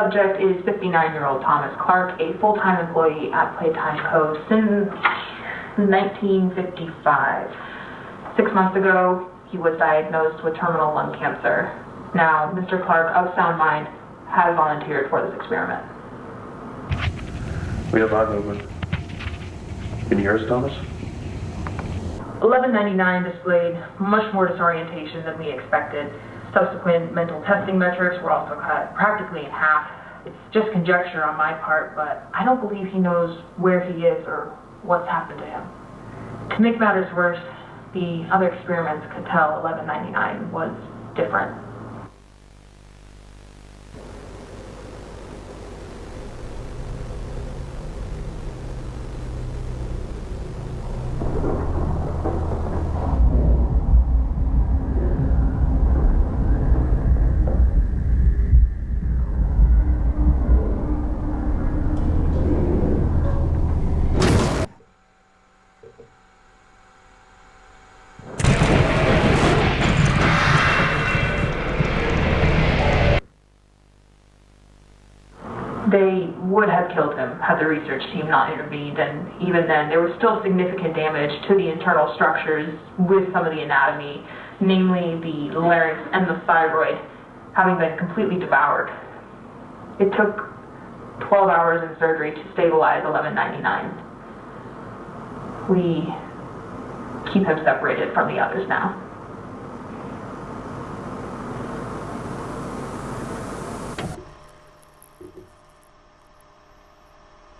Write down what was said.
subject is 59-year-old Thomas Clark, a full-time employee at Playtime Co. since 1955. 6 months ago, he was diagnosed with terminal lung cancer. Now, Mr. Clark, of sound mind, has volunteered for this experiment. We have eye movement. Can you hear us, Thomas? 1199 displayed much more disorientation than we expected. Subsequent mental testing metrics were also cut practically in half. It's just conjecture on my part, but I don't believe he knows where he is or what's happened to him. To make matters worse, the other experiments could tell 1199 was different. They would have killed him had the research team not intervened, and even then there was still significant damage to the internal structures with some of the anatomy, namely the larynx and the thyroid, having been completely devoured. It took 12 hours in surgery to stabilize 1199. We keep him separated from the others now.